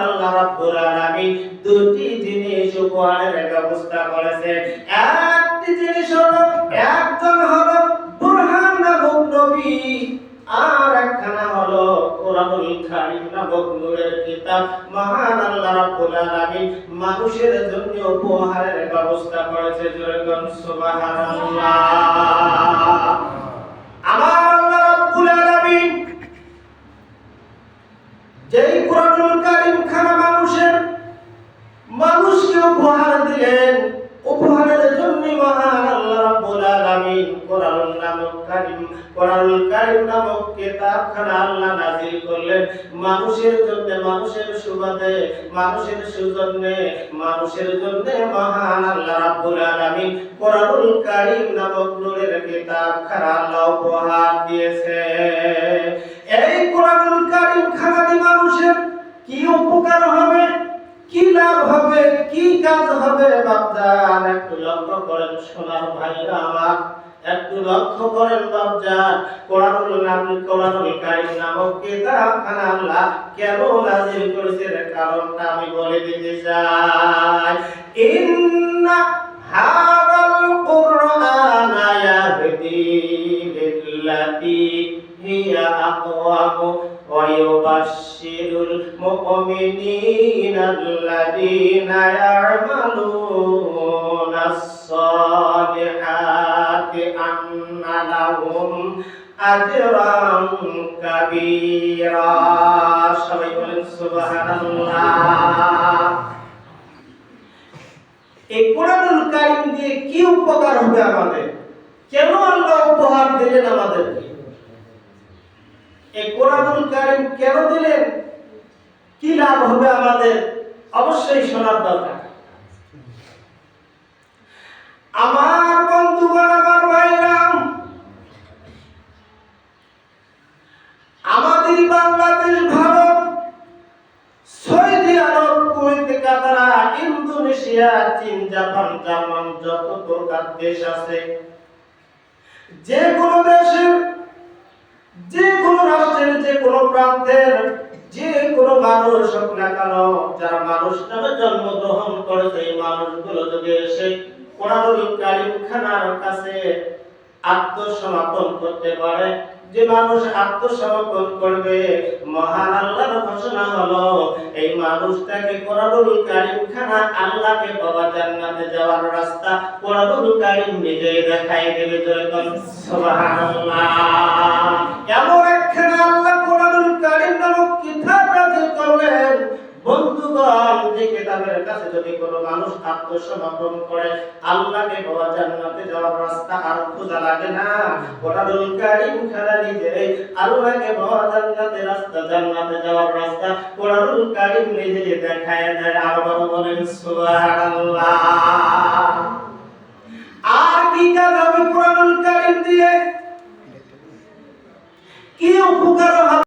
আল্লাহ রাব্বুল আলামিন দুটি জিনিস উপহারের ব্যবস্থা করেছেন। একটি জিনিস হলো, একজন হলো বুরহান নামক নবী, আর একখানা হলো কোরআনুল কারীম নামক নূরের কিতাব। মহান আল্লাহ রাব্বুল আলামিন মানুষের জন্য উপহারের ব্যবস্থা করেছে। জোরে বলুন সুবহানাল্লাহ। আমার আল্লাহ রাব্বুল আলামিন যেই কোরআনুল কারীম খানা মানুষকে উপহার দিলেন, উপহারের জন্য মহান আল্লাহ রাব্বুল আলামিন কোরআনুল কারীম নামক কিতাবখানা আল্লাহ নাযিল করলেন মানুষের জন্য, মানুষের সুবাদে, মানুষের সৌজন্যে, মানুষের জন্য মহান আল্লাহ রাব্বুল আলামিন কোরআনুল কারীম নামক নূরের কিতাবখানা আল্লাহ উপহার দিয়েছে। এই কোরআনুল কারীম খানা দিয়ে মানুষের কি উপকার হবে, কি লাভ হবে, কি কাজ হবে বাপজান একটু লক্ষ্য করেন সোনার ভাইরা আমার, একটু লক্ষ্য করেন বাপজান। কোরআনুল কারীম নামক কিতাবখানা আল্লাহ কেন নাযিল করেছেন কারণটা আমি বলে দিতে চাই। ইন্না হাযাল কুরআনা ইয়াহদি লিল্লাতী হিয়া আকওয়াম ওয়া ইউবাশশিরুল মুমিনিনাল্লাযীনা ইয়া'মালুনাস সালিহাতি আন্না লাহুম আজরান কাবীরা। সবাই বলেন সুবহানাল্লাহ। এই কোরআনুল কারীম দিয়ে কি উপকার হবে আমাদের? কেন আল্লাহ উপহার দিলেন আমাদেরকে? এই কোরআনুল কারীম কেন দিলেন? কি লাভ হবে আমাদের? অবশ্যই শোনার দরকার। আমার বন্ধুগণ, আমার ভাইরা, আমাদের বাংলাদেশ, ভারত, সৌদি আরব, কুয়েত, কাতার, ইন্দোনেশিয়া, চীন, জাপান, জার্মান, যত প্রকার দেশ আছে, যে কোনো দেশের, যে কোনো রাষ্ট্রের, যে কোনো প্রান্তের, যে কোনো মানুষ হোক না কেন, যারা মানুষ নামে জন্মগ্রহণ করেছে, এই মানুষগুলো যদি এসে কোরআনুল কারীম খানার কাছে আত্মসমর্পণ করতে পারে, যে মানুষ আত্মসমর্পণ করবে, মহান আল্লাহর ঘোষণা হলো এই মানুষটাকে কোরআনুল কারীম খানা আল্লাহকে পাওয়া জান্নাতে যাওয়ার রাস্তা কোরআনুল কারীম নিজেই দেখাই দেবে। যখন সুবহানাল্লাহ, এমন একখানা আল্লাহ কোরআনুল কারীম নামক কিতাব নাযিল করলেন বন্ধুগণ, যে কিতাবের কাছে যদি কোনো মানুষ আত্মসমর্পণ করে আল্লাহকে পাওয়া জান্নাতে যাওয়ার রাস্তা আর খোঁজা লাগে না। কোরআনুল কারীম খানা নিজেই আল্লাহকে পাওয়া জান্নাতের রাস্তা, জান্নাতে যাওয়ার রাস্তা কোরআনুল কারীম নিজেই দেখায় দেয়। আর বলেন সুবহানাল্লাহ।